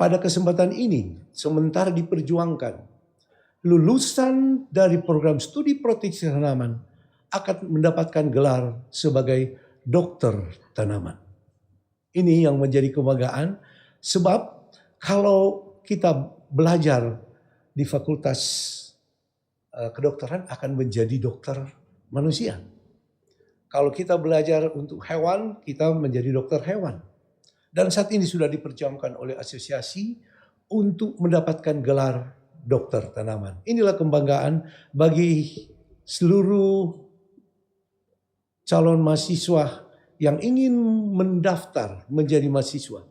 Pada kesempatan ini, sementara diperjuangkan, lulusan dari program studi proteksi tanaman akan mendapatkan gelar sebagai dokter tanaman. Ini yang menjadi kebanggaan, sebab kalau kita belajar di fakultas kedokteran akan menjadi dokter manusia. Kalau kita belajar untuk hewan, kita menjadi dokter hewan. Dan saat ini sudah diperjuangkan oleh asosiasi untuk mendapatkan gelar dokter tanaman. Inilah kebanggaan bagi seluruh calon mahasiswa yang ingin mendaftar menjadi mahasiswa.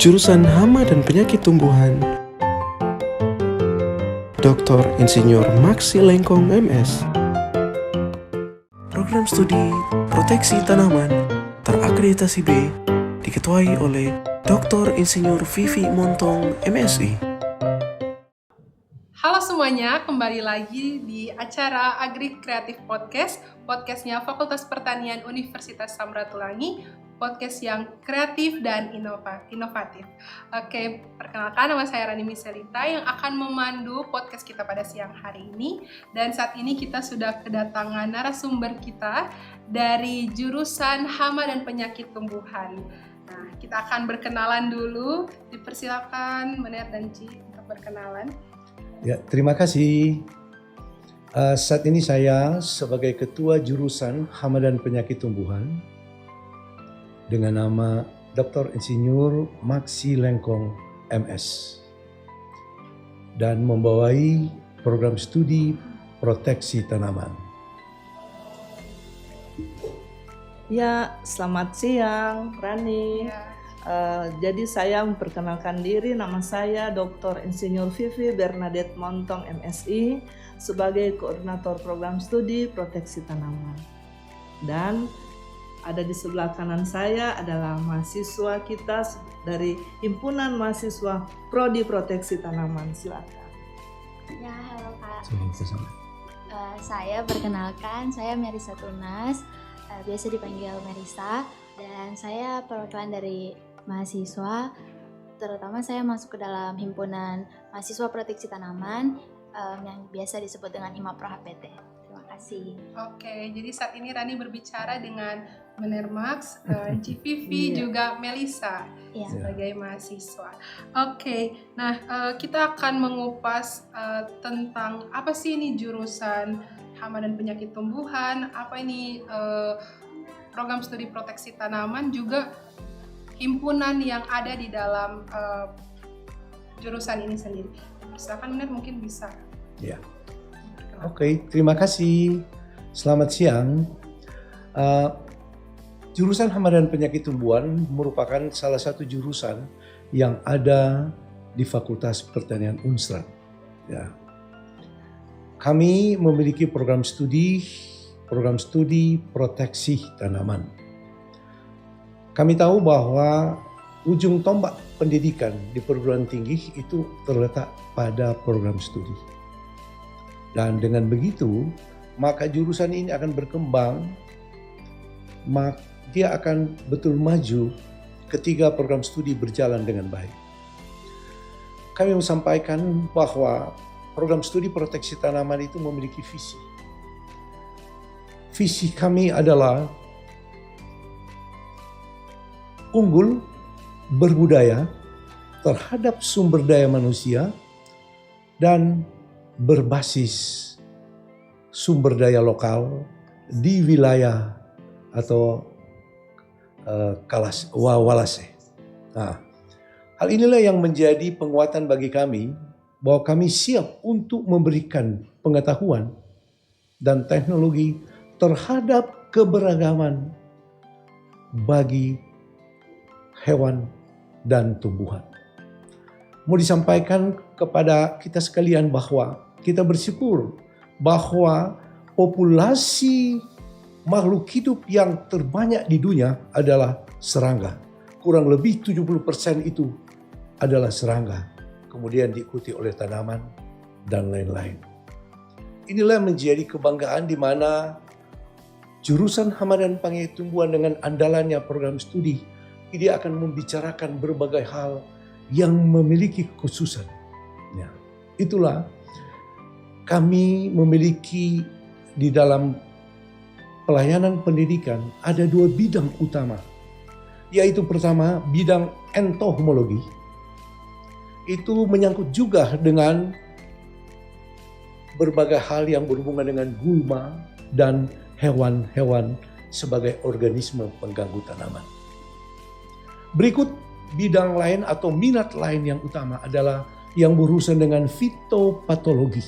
Jurusan Hama dan Penyakit Tumbuhan, Dr. Insinyur Maksi Lengkong MS. Program Studi Proteksi Tanaman terakreditasi B, diketuai oleh Dr. Insinyur Vivi Montong MSI. Halo semuanya, kembali lagi di acara Agri Kreatif Podcast, podcastnya Fakultas Pertanian Universitas Samratulangi, podcast yang kreatif dan inovatif. Oke, perkenalkan, nama saya Rani Miselita yang akan memandu podcast kita pada siang hari ini. Dan saat ini kita sudah kedatangan narasumber kita dari jurusan Hama dan Penyakit Tumbuhan. Nah, kita akan berkenalan dulu. Dipersilakan Mener dan Ci untuk berkenalan. Ya, terima kasih. Saat ini saya sebagai Ketua Jurusan Hama dan Penyakit Tumbuhan dengan nama Dr. Insinyur Maksi Lengkong MS dan membawai program studi proteksi tanaman. Ya, selamat siang Rani. Ya. Jadi saya memperkenalkan diri, nama saya Dr. Insinyur Vivi Bernadette Montong MSI sebagai Koordinator Program Studi Proteksi Tanaman. Dan ada di sebelah kanan saya adalah mahasiswa kita dari Himpunan Mahasiswa Prodi Proteksi Tanaman. Silakan. Ya, halo Kak. Saya perkenalkan, saya Merisa Tunas, biasa dipanggil Merisa, dan saya perwakilan dari mahasiswa, terutama saya masuk ke dalam Himpunan Mahasiswa Proteksi Tanaman yang biasa disebut dengan HIMAPRO HPT. Terima kasih. Oke, jadi saat ini Rani berbicara dengan Mener Max, Ci Vivi, juga Melisa sebagai mahasiswa. Oke, nah kita akan mengupas tentang apa sih ini jurusan Hama dan Penyakit Tumbuhan, apa ini program studi proteksi tanaman, juga himpunan yang ada di dalam jurusan ini sendiri. Silakan Mener, mungkin bisa. Ya. Oke, terima kasih. Selamat siang. Jurusan Hama dan Penyakit Tumbuhan merupakan salah satu jurusan yang ada di Fakultas Pertanian Unsra. Ya. Kami memiliki program studi proteksi tanaman. Kami tahu bahwa ujung tombak pendidikan di perguruan tinggi itu terletak pada program studi. Dan dengan begitu, maka jurusan ini akan berkembang, dia akan betul maju ketika program studi berjalan dengan baik. Kami mau sampaikan bahwa program studi proteksi tanaman itu memiliki visi. Visi kami adalah unggul, berbudaya terhadap sumber daya manusia, dan berbasis sumber daya lokal di wilayah atau Walase. Nah, hal inilah yang menjadi penguatan bagi kami bahwa kami siap untuk memberikan pengetahuan dan teknologi terhadap keberagaman bagi hewan dan tumbuhan. Mau disampaikan kepada kita sekalian bahwa kita bersyukur bahwa populasi makhluk hidup yang terbanyak di dunia adalah serangga. Kurang lebih 70% itu adalah serangga. Kemudian diikuti oleh tanaman dan lain-lain. Inilah menjadi kebanggaan di mana jurusan Hama dan Pengetahuan dengan andalannya program studi, dia akan membicarakan berbagai hal yang memiliki kekhususan. Ya, itulah kami memiliki di dalam pelayanan pendidikan ada 2 bidang utama, yaitu pertama bidang entomologi. Itu menyangkut juga dengan berbagai hal yang berhubungan dengan gulma dan hewan-hewan sebagai organisme pengganggu tanaman. Berikut bidang lain atau minat lain yang utama adalah yang berurusan dengan fitopatologi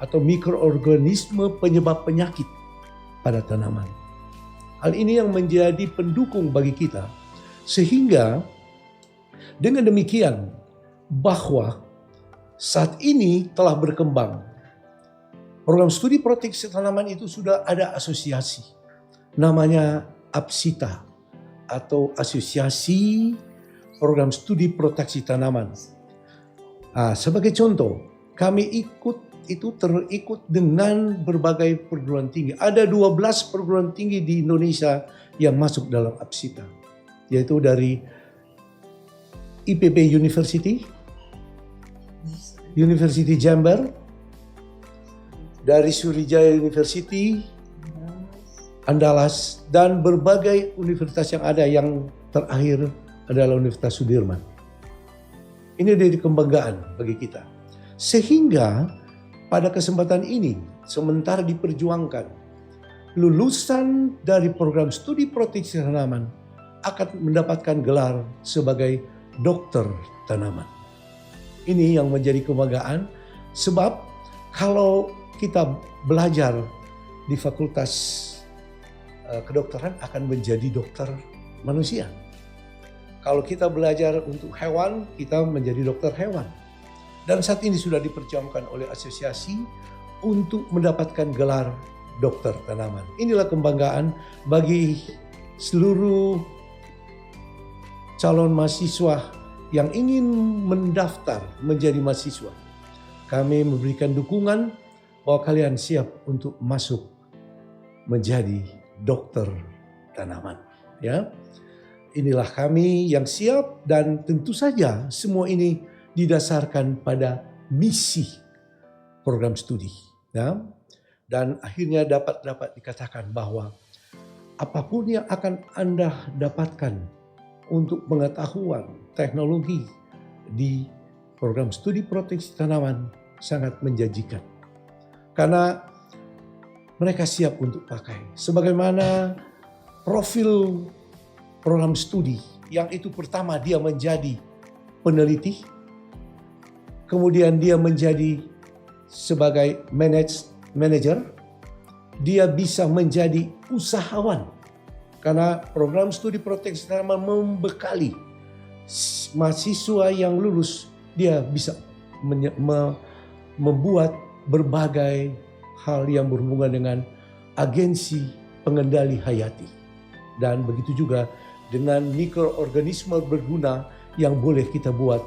atau mikroorganisme penyebab penyakit pada tanaman. Hal ini yang menjadi pendukung bagi kita, sehingga dengan demikian bahwa saat ini telah berkembang program studi proteksi tanaman itu sudah ada asosiasi, namanya APSITA atau Asosiasi Program Studi Proteksi Tanaman. Sebagai contoh, kami terikut dengan berbagai perguruan tinggi. Ada 12 perguruan tinggi di Indonesia yang masuk dalam APSITA, yaitu dari IPB University, University Jember, dari Sriwijaya University, Andalas, dan berbagai universitas yang ada. Yang terakhir adalah Universitas Sudirman. Ini dari kebanggaan bagi kita. Sehingga pada kesempatan ini, sementara diperjuangkan, lulusan dari program studi proteksi tanaman akan mendapatkan gelar sebagai dokter tanaman. Ini yang menjadi kebanggaan, sebab kalau kita belajar di fakultas kedokteran akan menjadi dokter manusia. Kalau kita belajar untuk hewan, kita menjadi dokter hewan. Dan saat ini sudah diperjuangkan oleh asosiasi untuk mendapatkan gelar dokter tanaman. Inilah kebanggaan bagi seluruh calon mahasiswa yang ingin mendaftar menjadi mahasiswa. Kami memberikan dukungan bahwa kalian siap untuk masuk menjadi dokter tanaman. Ya, inilah kami yang siap, dan tentu saja semua ini didasarkan pada misi program studi. Ya, dan akhirnya dapat dikatakan bahwa apapun yang akan Anda dapatkan untuk pengetahuan teknologi di program studi proteksi tanaman sangat menjanjikan. Karena mereka siap untuk pakai. Sebagaimana profil program studi yang itu pertama dia menjadi peneliti, kemudian dia menjadi sebagai manager, dia bisa menjadi usahawan. Karena program studi proteksi tanaman membekali mahasiswa yang lulus, dia bisa membuat berbagai hal yang berhubungan dengan agensi pengendali hayati. Dan begitu juga dengan mikroorganisme berguna yang boleh kita buat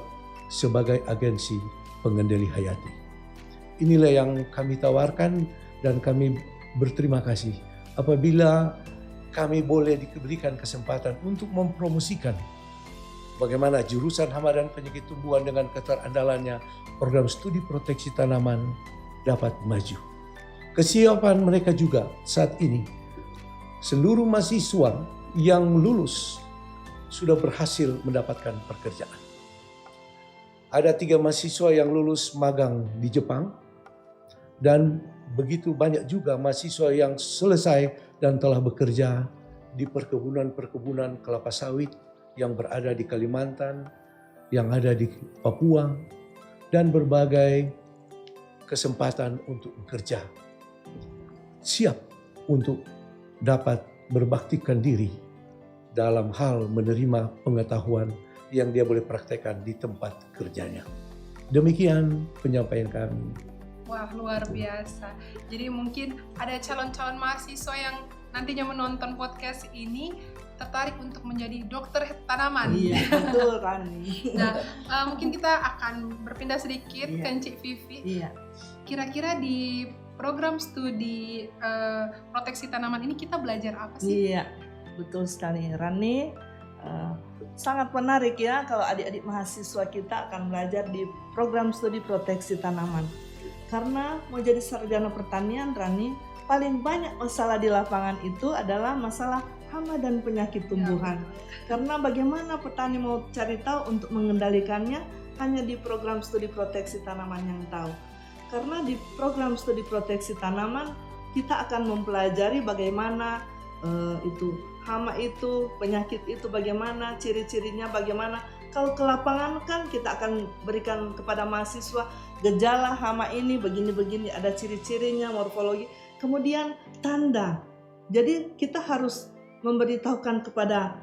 sebagai agensi pengendali hayati. Inilah yang kami tawarkan, dan kami berterima kasih apabila kami boleh diberikan kesempatan untuk mempromosikan bagaimana jurusan Hama dan Penyakit Tumbuhan dengan keterandalannya program studi proteksi tanaman dapat maju. Kesiapan mereka juga saat ini, seluruh mahasiswa yang lulus sudah berhasil mendapatkan pekerjaan. Ada 3 mahasiswa yang lulus magang di Jepang, dan begitu banyak juga mahasiswa yang selesai dan telah bekerja di perkebunan-perkebunan kelapa sawit yang berada di Kalimantan, yang ada di Papua, dan berbagai kesempatan untuk bekerja. Siap untuk dapat berbaktikan diri dalam hal menerima pengetahuan yang dia boleh praktekkan di tempat kerjanya. Demikian penyampaian kami. Wah, luar biasa. Jadi mungkin ada calon-calon mahasiswa yang nantinya menonton podcast ini tertarik untuk menjadi dokter tanaman. Iya, betul Rani. Nah, mungkin kita akan berpindah sedikit Iya. ke Cik Vivi. Iya. Kira-kira di program studi proteksi tanaman ini kita belajar apa sih? Iya, betul sekali Rani. Sangat menarik ya kalau adik-adik mahasiswa kita akan belajar di program studi proteksi tanaman. Karena mau jadi sarjana pertanian Rani, paling banyak masalah di lapangan itu adalah masalah hama dan penyakit tumbuhan. Karena bagaimana petani mau cari tahu untuk mengendalikannya, hanya di program studi proteksi tanaman yang tahu. Karena di program studi proteksi tanaman kita akan mempelajari bagaimana itu hama itu, penyakit itu bagaimana, ciri-cirinya bagaimana. Kalau ke lapangan kan kita akan berikan kepada mahasiswa gejala hama ini begini-begini, ada ciri-cirinya, morfologi, kemudian tanda. Jadi kita harus memberitahukan kepada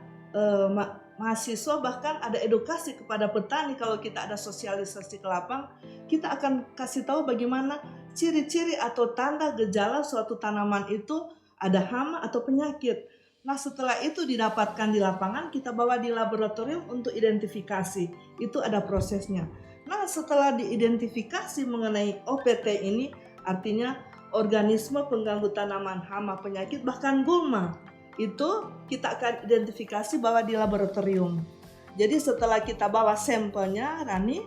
mahasiswa, bahkan ada edukasi kepada petani. Kalau kita ada sosialisasi ke lapang, kita akan kasih tahu bagaimana ciri-ciri atau tanda gejala suatu tanaman itu ada hama atau penyakit. Nah, setelah itu didapatkan di lapangan, kita bawa di laboratorium untuk identifikasi. Itu ada prosesnya. Nah, setelah diidentifikasi mengenai OPT ini, artinya organisme pengganggu tanaman, hama, penyakit, bahkan gulma, itu kita akan identifikasi bawa di laboratorium. Jadi setelah kita bawa sampelnya, Rani,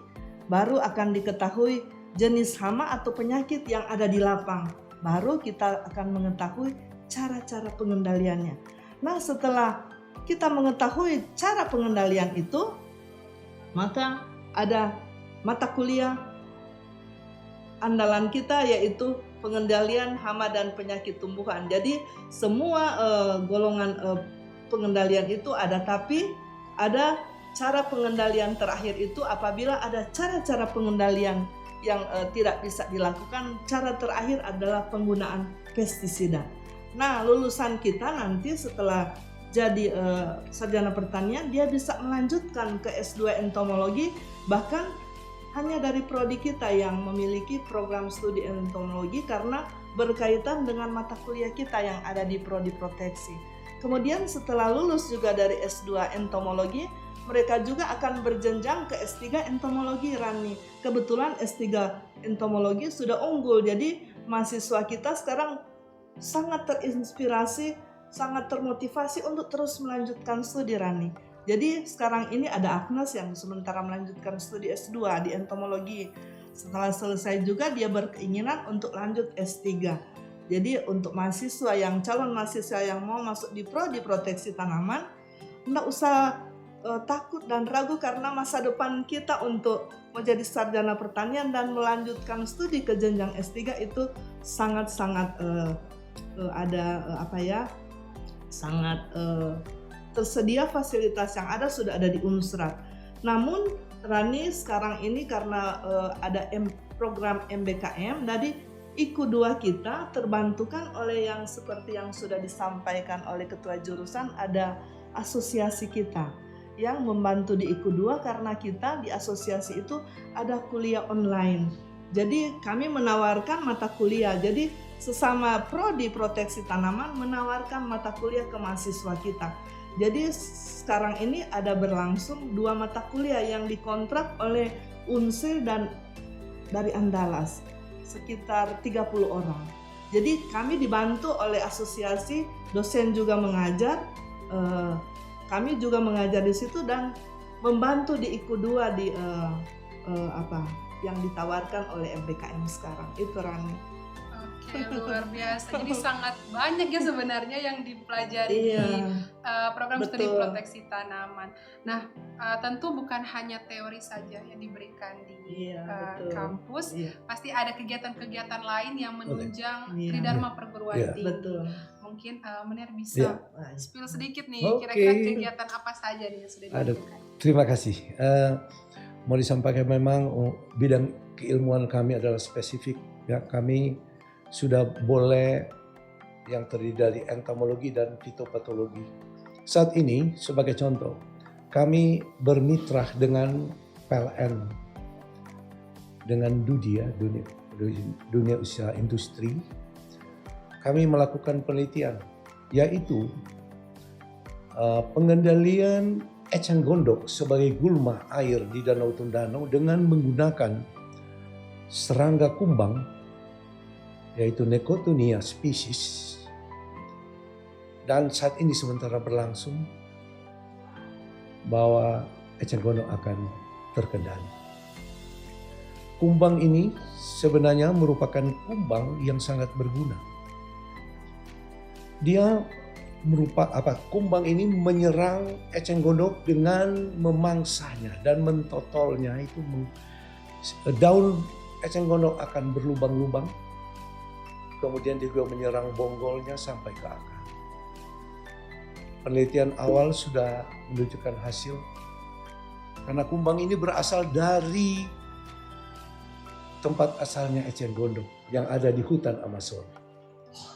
baru akan diketahui jenis hama atau penyakit yang ada di lapang. Baru kita akan mengetahui cara-cara pengendaliannya. Nah, setelah kita mengetahui cara pengendalian itu, maka ada mata kuliah andalan kita, yaitu pengendalian hama dan penyakit tumbuhan. Jadi semua golongan pengendalian itu ada, tapi ada cara pengendalian terakhir itu apabila ada cara-cara pengendalian yang tidak bisa dilakukan. Cara terakhir adalah penggunaan pestisida. Nah, lulusan kita nanti setelah jadi sarjana pertanian, dia bisa melanjutkan ke S2 entomologi, bahkan hanya dari prodi kita yang memiliki program studi entomologi karena berkaitan dengan mata kuliah kita yang ada di prodi proteksi. Kemudian setelah lulus juga dari S2 entomologi, mereka juga akan berjenjang ke S3 entomologi, Rani. Kebetulan S3 entomologi sudah unggul, jadi mahasiswa kita sekarang sangat terinspirasi, sangat termotivasi untuk terus melanjutkan studi, Rani. Jadi sekarang ini ada Agnes yang sementara melanjutkan studi S2 di entomologi. Setelah selesai juga dia berkeinginan untuk lanjut S3. Jadi untuk mahasiswa yang calon mahasiswa yang mau masuk di prodi proteksi tanaman, tidak usah takut dan ragu karena masa depan kita untuk menjadi sarjana pertanian dan melanjutkan studi ke jenjang S3 itu sangat-sangat sangat tersedia, fasilitas yang ada sudah ada di Unsrat. Namun Rani sekarang ini karena ada program MBKM, jadi IKU 2 kita terbantukan oleh yang seperti yang sudah disampaikan oleh ketua jurusan, ada asosiasi kita yang membantu di IKU 2 karena kita di asosiasi itu ada kuliah online. Jadi kami menawarkan mata kuliah, jadi sesama prodi proteksi tanaman menawarkan mata kuliah ke mahasiswa kita. Jadi sekarang ini ada berlangsung 2 mata kuliah yang dikontrak oleh Unsil dan dari Andalas, sekitar 30 orang. Jadi kami dibantu oleh asosiasi, dosen juga mengajar, kami juga mengajar di situ dan membantu di IKU 2 di yang ditawarkan oleh MBKM sekarang. Itu Rani. Oke, luar biasa. Jadi sangat banyak ya sebenarnya yang dipelajari di program studi proteksi tanaman. Nah, tentu bukan hanya teori saja yang diberikan di kampus. Pasti ada kegiatan-kegiatan lain yang menunjang Tridharma perguruan tinggi. Betul. Mungkin Mener bisa spill sedikit nih, kira-kira kegiatan apa saja nih yang sudah dilakukan. Terima kasih. Mau disampaikan memang bidang keilmuan kami adalah spesifik. Ya, kami sudah boleh yang terdiri dari entomologi dan fitopatologi. Saat ini sebagai contoh, kami bermitra dengan PLN, dengan DUDI ya, dunia usaha industri. Kami melakukan penelitian yaitu pengendalian eceng gondok sebagai gulma air di Danau Tondano dengan menggunakan serangga kumbang, yaitu Necotonia species. Dan saat ini sementara berlangsung bahwa eceng gondok akan terkendali. Kumbang ini sebenarnya merupakan kumbang yang sangat berguna. Dia kumbang ini menyerang eceng gondok dengan memangsanya dan mentotolnya. Itu daun eceng gondok akan berlubang-lubang, kemudian dia juga menyerang bonggolnya sampai ke akar. Penelitian awal sudah menunjukkan hasil karena kumbang ini berasal dari tempat asalnya eceng gondok yang ada di hutan Amazon,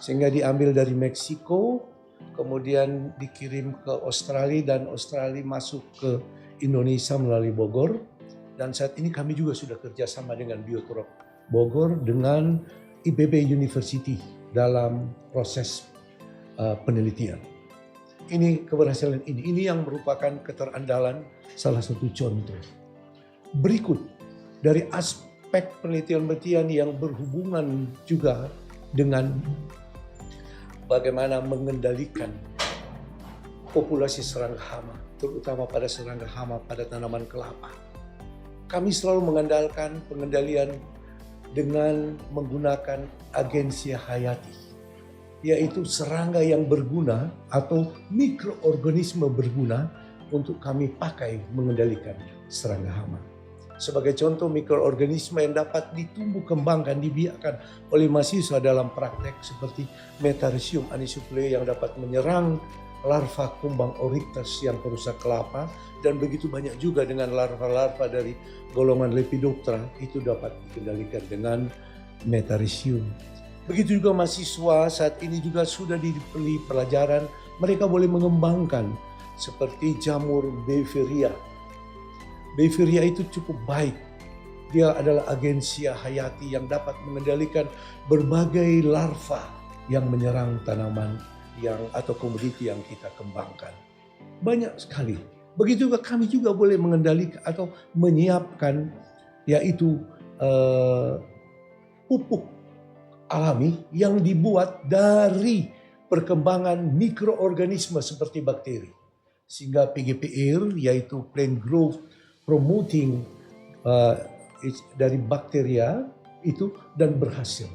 sehingga diambil dari Meksiko, kemudian dikirim ke Australia dan Australia masuk ke Indonesia melalui Bogor. Dan saat ini kami juga sudah kerjasama dengan Biotrop Bogor dengan IPB University dalam proses penelitian. Ini keberhasilan ini yang merupakan keterandalan salah satu contoh. Berikut dari aspek penelitian yang berhubungan juga dengan bagaimana mengendalikan populasi serangga hama, terutama pada serangga hama pada tanaman kelapa. Kami selalu mengandalkan pengendalian dengan menggunakan agensia hayati, yaitu serangga yang berguna atau mikroorganisme berguna untuk kami pakai mengendalikan serangga hama. Sebagai contoh, mikroorganisme yang dapat ditumbuh kembangkan, dibiarkan oleh mahasiswa dalam praktek seperti Metarhizium anisupleae yang dapat menyerang larva kumbang Oryctes yang perusak kelapa, dan begitu banyak juga dengan larva-larva dari golongan Lepidoptera itu dapat dikendalikan dengan Metarhizium. Begitu juga mahasiswa saat ini juga sudah diberi pelajaran, mereka boleh mengembangkan seperti jamur Beveria. Beveria itu cukup baik. Dia adalah agensia hayati yang dapat mengendalikan berbagai larva yang menyerang tanaman atau komoditi yang kita kembangkan. Banyak sekali. Begitu juga kami juga boleh mengendalikan atau menyiapkan yaitu pupuk alami yang dibuat dari perkembangan mikroorganisme seperti bakteri. Sehingga PGPR yaitu Plant Growth Promoting dari bakteria itu dan berhasil.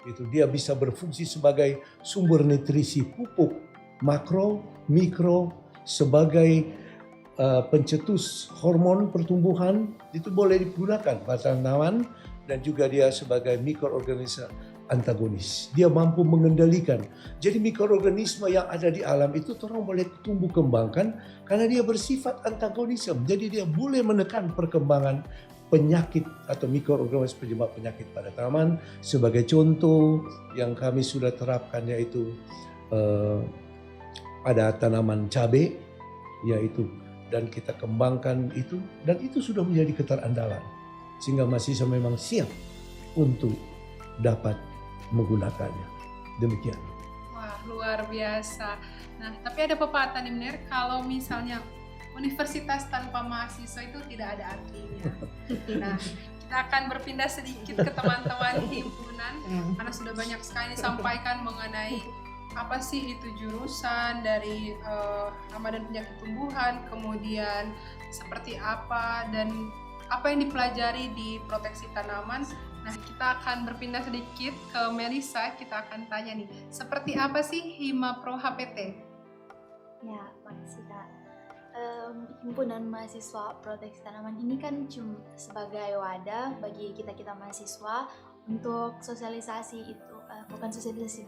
Itu dia bisa berfungsi sebagai sumber nutrisi pupuk makro, mikro, sebagai pencetus hormon pertumbuhan, itu boleh digunakan pada tanaman, dan juga dia sebagai mikroorganisme antagonis. Dia mampu mengendalikan. Jadi mikroorganisme yang ada di alam itu orang boleh tumbuh kembangkan karena dia bersifat antagonisme. Jadi dia boleh menekan perkembangan penyakit atau mikroorganisme penyebab penyakit pada tanaman. Sebagai contoh yang kami sudah terapkan yaitu pada tanaman cabai, yaitu dan kita kembangkan itu, dan itu sudah menjadi keterandalan sehingga mahasiswa memang siap untuk dapat menggunakannya. Demikian. Wah, luar biasa. Nah, tapi ada pepatah nih benar, kalau misalnya universitas tanpa mahasiswa itu tidak ada artinya. Nah, kita akan berpindah sedikit ke teman-teman himpunan karena sudah banyak sekali disampaikan mengenai apa sih itu jurusan dari hama dan penyakit tumbuhan, kemudian seperti apa dan apa yang dipelajari di proteksi tanaman. Nah, kita akan berpindah sedikit ke Melissa. Kita akan tanya nih, seperti apa sih Hima Pro HPT? Ya, makasih Kak. Himpunan mahasiswa proteksi tanaman ini kan cuma sebagai wadah bagi kita mahasiswa untuk sosialisasi itu, bukan sosialisasi,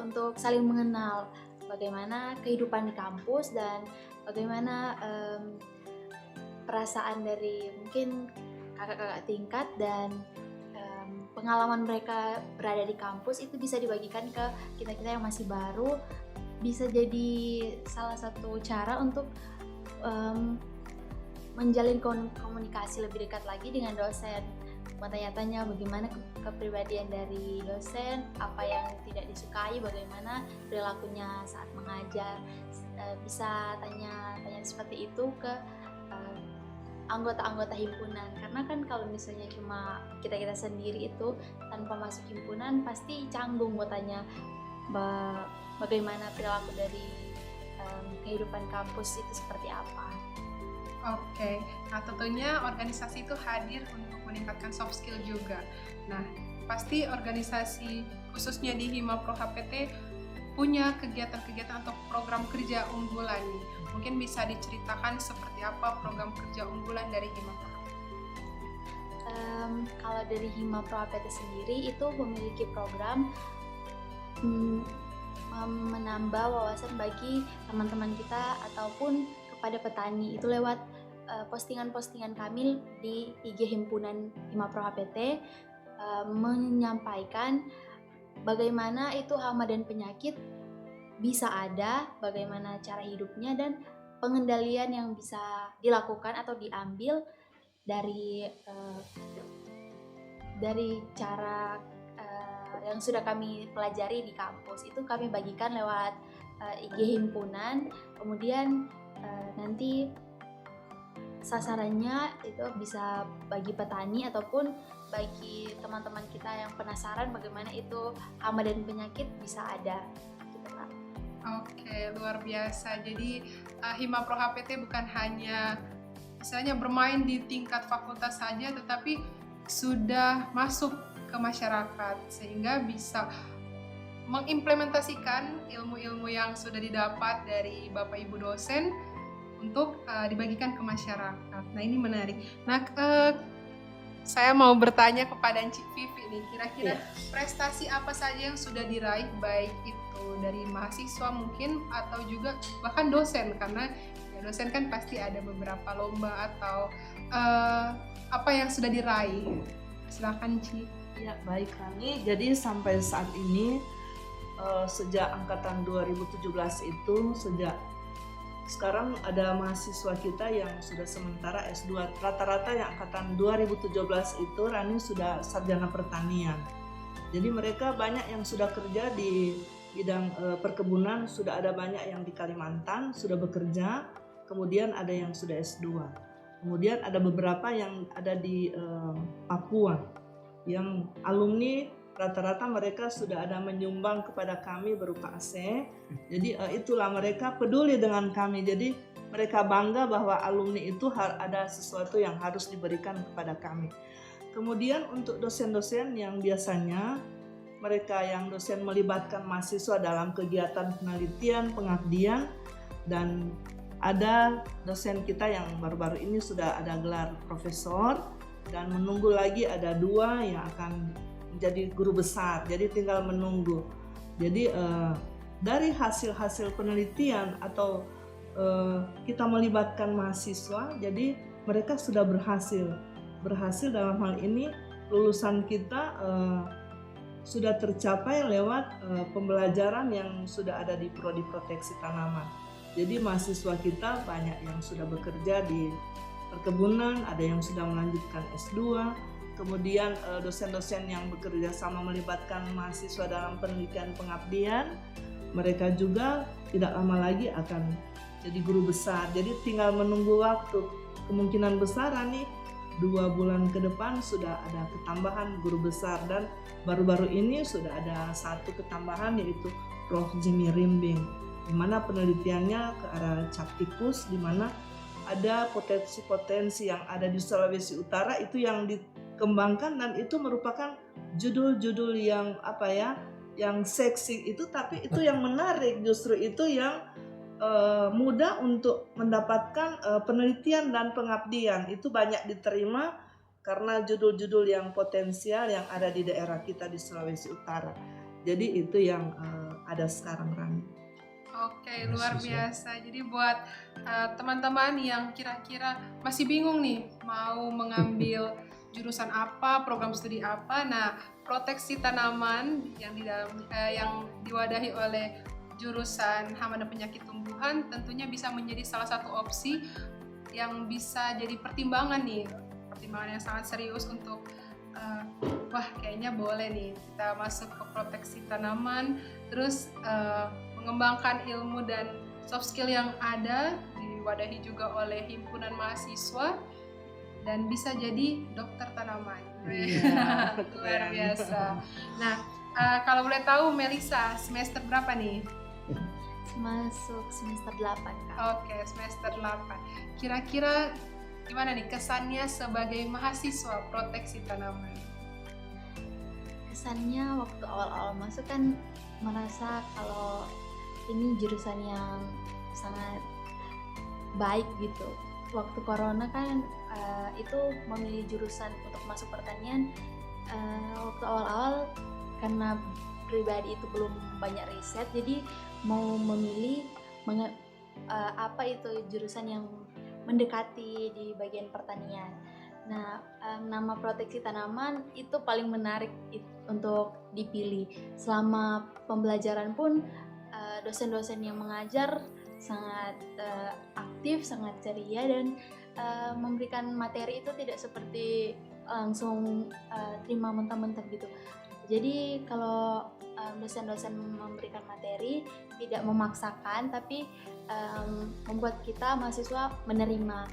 untuk saling mengenal bagaimana kehidupan di kampus dan bagaimana perasaan dari mungkin kakak-kakak tingkat dan pengalaman mereka berada di kampus itu bisa dibagikan ke kita-kita yang masih baru. Bisa jadi salah satu cara untuk menjalin komunikasi lebih dekat lagi dengan dosen mau tanya-tanya bagaimana kepribadian dari dosen, apa yang tidak disukai, bagaimana perilakunya saat mengajar. Bisa tanya seperti itu ke anggota-anggota himpunan, karena kan kalau misalnya cuma kita sendiri itu tanpa masuk himpunan pasti canggung mau tanya bagaimana perilaku dari kehidupan kampus itu seperti apa. Oke, nah tentunya organisasi itu hadir untuk meningkatkan soft skill juga. Nah, pasti organisasi khususnya di Hima Pro HPT punya kegiatan-kegiatan atau program kerja unggulan nih. Mungkin bisa diceritakan seperti apa program kerja unggulan dari Hima Pro HPT? Kalau dari Hima Pro HPT sendiri itu memiliki program menambah wawasan bagi teman-teman kita ataupun kepada petani itu lewat postingan-postingan kami di IG himpunan Hima Pro HPT, menyampaikan bagaimana itu hama dan penyakit bisa ada, bagaimana cara hidupnya dan pengendalian yang bisa dilakukan atau diambil dari cara yang sudah kami pelajari di kampus. Itu kami bagikan lewat IG himpunan. Kemudian nanti sasarannya itu bisa bagi petani ataupun bagi teman-teman kita yang penasaran bagaimana itu hama dan penyakit bisa ada gitu, Kak. Oke, luar biasa. Jadi Hima Pro HPT bukan hanya misalnya bermain di tingkat fakultas saja, tetapi sudah masuk ke masyarakat sehingga bisa mengimplementasikan ilmu-ilmu yang sudah didapat dari Bapak Ibu dosen untuk dibagikan ke masyarakat. Nah, ini menarik. Nah, saya mau bertanya kepada Cik Vivi nih, kira-kira prestasi apa saja yang sudah diraih, baik itu dari mahasiswa mungkin atau juga bahkan dosen, karena ya dosen kan pasti ada beberapa lomba atau apa yang sudah diraih. Silakan Cik. Ya, baik Rani. Jadi sampai saat ini sejak angkatan 2017 itu, sejak sekarang ada mahasiswa kita yang sudah sementara S2. Rata-rata yang angkatan 2017 itu Rani sudah sarjana pertanian. Jadi mereka banyak yang sudah kerja di bidang perkebunan, sudah ada banyak yang di Kalimantan sudah bekerja, kemudian ada yang sudah S2. Kemudian ada beberapa yang ada di Papua, yang alumni rata-rata mereka sudah ada menyumbang kepada kami berupa AC. Jadi itulah mereka peduli dengan kami. Jadi mereka bangga bahwa alumni itu ada sesuatu yang harus diberikan kepada kami. Kemudian untuk dosen-dosen yang biasanya mereka yang dosen melibatkan mahasiswa dalam kegiatan penelitian, pengabdian, dan ada dosen kita yang baru-baru ini sudah ada gelar profesor, dan menunggu lagi ada 2 yang akan menjadi guru besar. Jadi tinggal menunggu. Jadi dari hasil-hasil penelitian atau kita melibatkan mahasiswa, jadi mereka sudah berhasil dalam hal ini lulusan kita sudah tercapai lewat pembelajaran yang sudah ada di Prodi Proteksi Tanaman. Jadi mahasiswa kita banyak yang sudah bekerja di perkebunan, ada yang sudah melanjutkan S2, kemudian dosen-dosen yang bekerja sama melibatkan mahasiswa dalam penelitian pengabdian, mereka juga tidak lama lagi akan jadi guru besar. Jadi tinggal menunggu waktu. Kemungkinan besar nih 2 bulan ke depan sudah ada ketambahan guru besar, dan baru-baru ini sudah ada 1 ketambahan yaitu Prof. Jimmy Rimbing, di mana penelitiannya ke arah cap tikus, di mana ada potensi-potensi yang ada di Sulawesi Utara itu yang dikembangkan, dan itu merupakan judul-judul yang yang seksi itu, tapi itu yang menarik, justru itu yang mudah untuk mendapatkan penelitian dan pengabdian. Itu banyak diterima karena judul-judul yang potensial yang ada di daerah kita di Sulawesi Utara. Jadi itu yang ada sekarang, Rani. Oke, luar biasa. Jadi buat teman-teman yang kira-kira masih bingung nih mau mengambil jurusan apa, program studi apa. Nah, proteksi tanaman yang diwadahi oleh jurusan hama dan penyakit tumbuhan tentunya bisa menjadi salah satu opsi yang bisa jadi pertimbangan yang sangat serius untuk wah kayaknya boleh nih kita masuk ke proteksi tanaman, terus mengembangkan ilmu dan soft skill yang ada, diwadahi juga oleh himpunan mahasiswa, dan bisa jadi dokter tanaman. Iya, Luar biasa. Nah, kalau boleh tahu Melisa semester berapa nih? Masuk semester 8 Kak. Oke, semester 8. Kira-kira gimana nih kesannya sebagai mahasiswa proteksi tanaman? Kesannya waktu awal-awal masuk kan merasa kalau ini jurusan yang sangat baik gitu. Waktu corona kan itu memilih jurusan untuk masuk pertanian, waktu awal-awal karena pribadi itu belum banyak riset, jadi mau memilih apa itu jurusan yang mendekati di bagian pertanian. Nah, nama proteksi tanaman itu paling menarik untuk dipilih. Selama pembelajaran pun dosen-dosen yang mengajar sangat aktif, sangat ceria, dan memberikan materi itu tidak seperti langsung terima mentah-mentah gitu. Jadi kalau dosen-dosen memberikan materi tidak memaksakan, tapi membuat kita mahasiswa menerima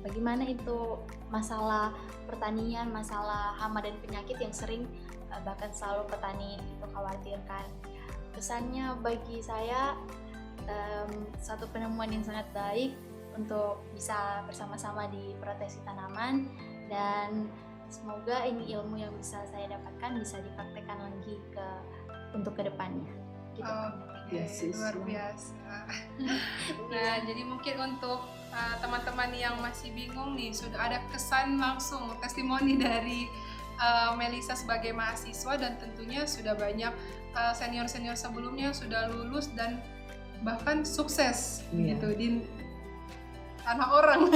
bagaimana itu masalah pertanian, masalah hama dan penyakit yang sering bahkan selalu petani itu khawatirkan. Kesannya bagi saya satu penemuan yang sangat baik untuk bisa bersama-sama di proteksi tanaman, dan semoga ini ilmu yang bisa saya dapatkan bisa dipraktekkan lagi untuk kedepannya. Gitu. Luar biasa. Nah, jadi mungkin untuk teman-teman yang masih bingung nih, sudah ada kesan langsung testimoni dari Melisa sebagai mahasiswa, dan tentunya sudah banyak senior-senior sebelumnya sudah lulus dan bahkan sukses gitu di tanah orang.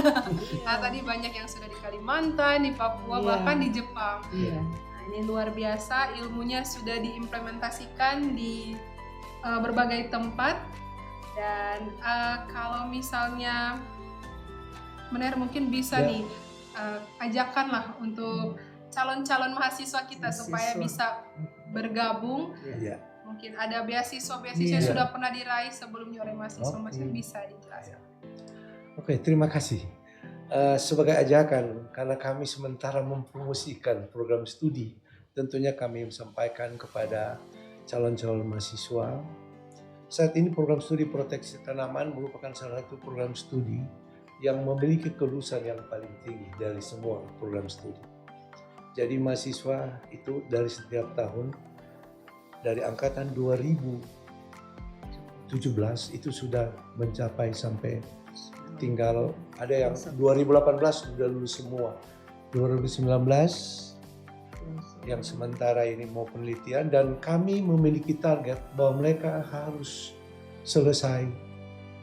Nah, tadi banyak yang sudah di Kalimantan, di Papua, bahkan di Jepang. Nah, ini luar biasa, ilmunya sudah diimplementasikan di berbagai tempat. Dan kalau misalnya Mener mungkin bisa nih ajakanlah untuk calon-calon mahasiswa kita supaya bisa bergabung. Mungkin ada beasiswa-beasiswa yang sudah pernah diraih sebelumnya oleh mahasiswa-mahasiswa, bisa dijelaskan. Oke, terima kasih. Sebagai ajakan, karena kami sementara mempromosikan program studi, tentunya kami sampaikan kepada calon-calon mahasiswa. Saat ini program studi proteksi tanaman merupakan salah satu program studi yang memiliki kelulusan yang paling tinggi dari semua program studi. Jadi mahasiswa itu dari setiap tahun, dari angkatan 2017 itu sudah mencapai sampai tinggal ada yang 2018 sudah lulus semua, 2019 yang sementara ini mau penelitian, dan kami memiliki target bahwa mereka harus selesai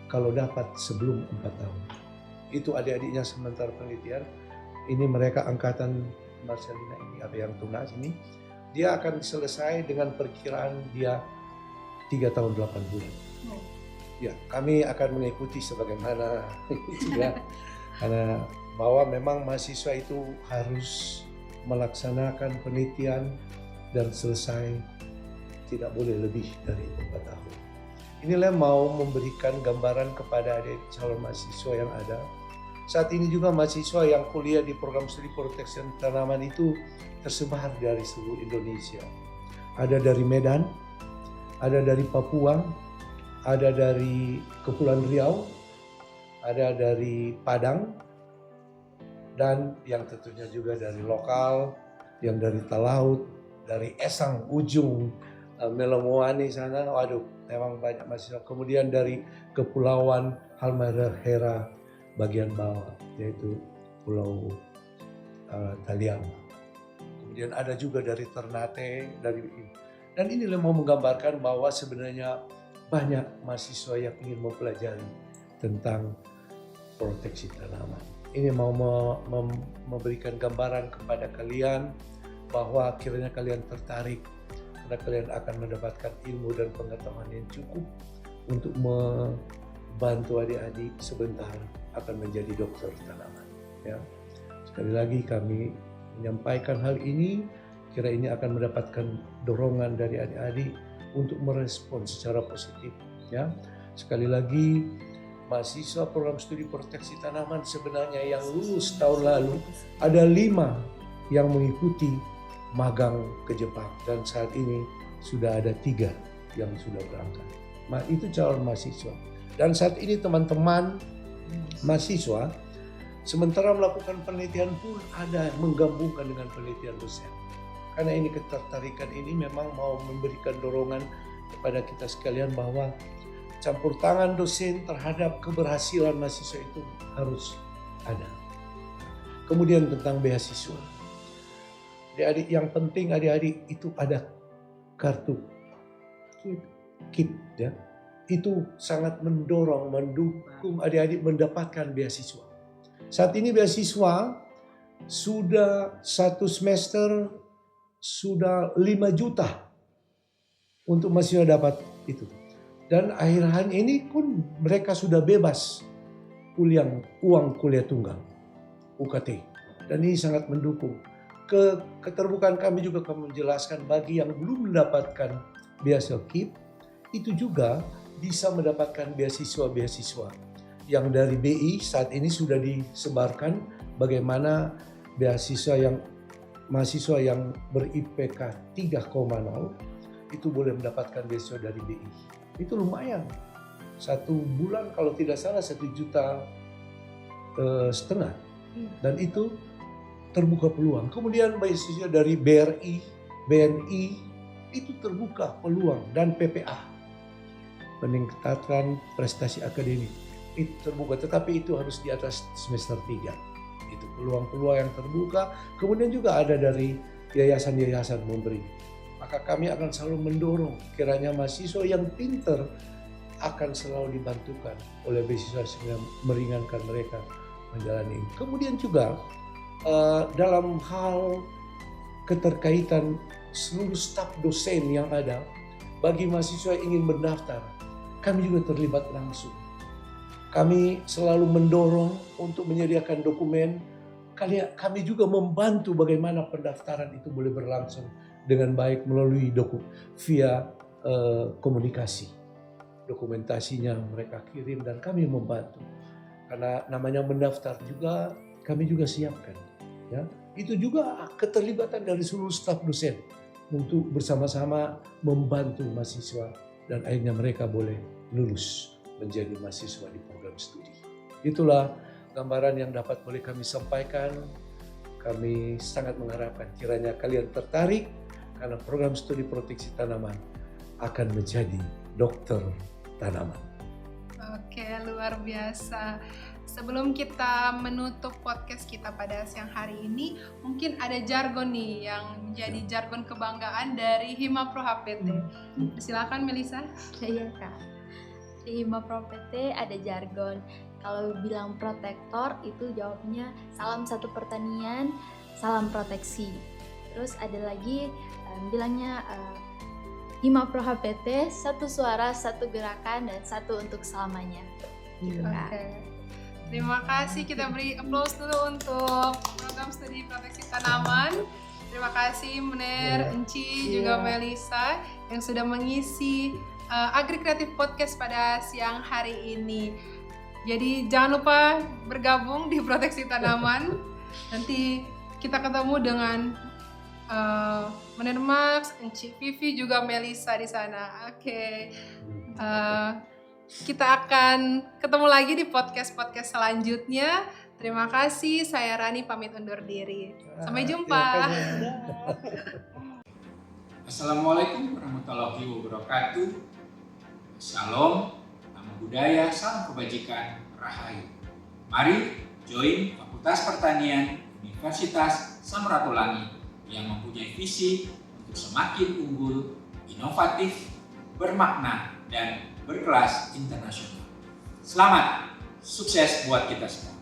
kalau dapat sebelum 4 tahun. Itu adik-adiknya sementara penelitian. Ini mereka angkatan Marcelina ini, ada yang tunas ini, dia akan selesai dengan perkiraan dia 3 tahun 8 bulan. Ya, kami akan mengikuti sebagaimana itu ya. Karena bahwa memang mahasiswa itu harus melaksanakan penelitian dan selesai tidak boleh lebih dari 4 tahun. Inilah mau memberikan gambaran kepada adik calon mahasiswa yang ada. Saat ini juga mahasiswa yang kuliah di program studi proteksi tanaman itu tersebar dari seluruh Indonesia. Ada dari Medan, ada dari Papua, ada dari Kepulauan Riau, ada dari Padang, dan yang tentunya juga dari lokal, yang dari Talaut, dari Esang, ujung Melomoani sana, waduh memang banyak mahasiswa. Kemudian dari Kepulauan Halmahera bagian bawah, yaitu Pulau Taliang. Kemudian ada juga dari Ternate, dan inilah mau menggambarkan bahwa sebenarnya banyak mahasiswa yang ingin mempelajari tentang proteksi tanaman. Ini mau memberikan gambaran kepada kalian bahwa kiranya kalian tertarik, karena kalian akan mendapatkan ilmu dan pengetahuan yang cukup untuk membantu adik-adik sebentar akan menjadi dokter tanaman. Ya. Sekali lagi kami menyampaikan hal ini, kira ini akan mendapatkan dorongan dari adik-adik untuk merespon secara positif. Ya, sekali lagi, mahasiswa program studi proteksi tanaman sebenarnya yang lulus tahun lalu ada 5 yang mengikuti magang ke Jepang dan saat ini sudah ada 3 yang sudah berangkat. Itu calon mahasiswa. Dan saat ini teman-teman mahasiswa sementara melakukan penelitian pun ada menggabungkan dengan penelitian dosen. Karena ini ketertarikan ini memang mau memberikan dorongan kepada kita sekalian bahwa campur tangan dosen terhadap keberhasilan mahasiswa itu harus ada. Kemudian tentang beasiswa. Adik-adik yang penting adik-adik itu ada kartu KIP ya. Itu sangat mendorong, mendukung adik-adik mendapatkan beasiswa. Saat ini beasiswa sudah 1 semester sudah 5 juta untuk mahasiswa dapat itu. Dan akhir-akhir ini pun mereka sudah bebas uang kuliah tunggal, UKT. Dan ini sangat mendukung. Keterbukaan kami juga akan menjelaskan bagi yang belum mendapatkan beasiswa KIP, itu juga bisa mendapatkan beasiswa-beasiswa. Yang dari BI saat ini sudah disebarkan bagaimana beasiswa yang mahasiswa yang ber-IPK 3,0 itu boleh mendapatkan beasiswa dari BI. Itu lumayan. 1 bulan kalau tidak salah 1,5 juta. Dan itu terbuka peluang. Kemudian beasiswa dari BRI, BNI itu terbuka peluang dan PPA. Peningkatan prestasi akademik. Itu terbuka, tetapi itu harus di atas semester 3. Itu peluang-peluang yang terbuka. Kemudian juga ada dari yayasan-yayasan memberi. Maka kami akan selalu mendorong kiranya mahasiswa yang pinter akan selalu dibantukan oleh beasiswa sehingga meringankan mereka menjalani. Kemudian juga dalam hal keterkaitan seluruh staf dosen yang ada, bagi mahasiswa yang ingin mendaftar, kami juga terlibat langsung. Kami selalu mendorong untuk menyediakan dokumen. Kami juga membantu bagaimana pendaftaran itu boleh berlangsung dengan baik melalui via komunikasi. Dokumentasinya mereka kirim dan kami membantu. Karena namanya mendaftar juga kami juga siapkan. Ya, itu juga keterlibatan dari seluruh staf dosen untuk bersama-sama membantu mahasiswa dan akhirnya mereka boleh lulus menjadi mahasiswa di program studi. Itulah gambaran yang dapat boleh kami sampaikan. Kami sangat mengharapkan kiranya kalian tertarik karena program studi proteksi tanaman akan menjadi dokter tanaman. Oke, luar biasa. Sebelum kita menutup podcast kita pada siang hari ini, mungkin ada jargon nih yang menjadi jargon kebanggaan dari Hima Pro HPT. Silakan Melisa. Iya Kak. Di Hima Pro HPT ada jargon. Kalau bilang protektor itu jawabnya salam satu pertanian, salam proteksi. Terus ada lagi bilangnya Hima Pro HPT, satu suara, satu gerakan, dan satu untuk selamanya. Gitu Kak. Oke. Terima kasih, kita beri applause dulu untuk program studi proteksi tanaman. Terima kasih Mener, Enci, juga Melisa yang sudah mengisi Agri Kreatif Podcast pada siang hari ini. Jadi jangan lupa bergabung di proteksi tanaman. Nanti kita ketemu dengan Mener Max, Enci Vivi, juga Melisa di sana. Oke. Kita akan ketemu lagi di podcast-podcast selanjutnya. Terima kasih, saya Rani pamit undur diri. Sampai jumpa. Assalamualaikum warahmatullahi wabarakatuh. Shalom, nama budaya, salam kebajikan, rahayu. Mari join Fakultas Pertanian Universitas Samratulangi yang mempunyai visi untuk semakin unggul, inovatif, bermakna, dan berkelas internasional. Selamat, sukses buat kita semua.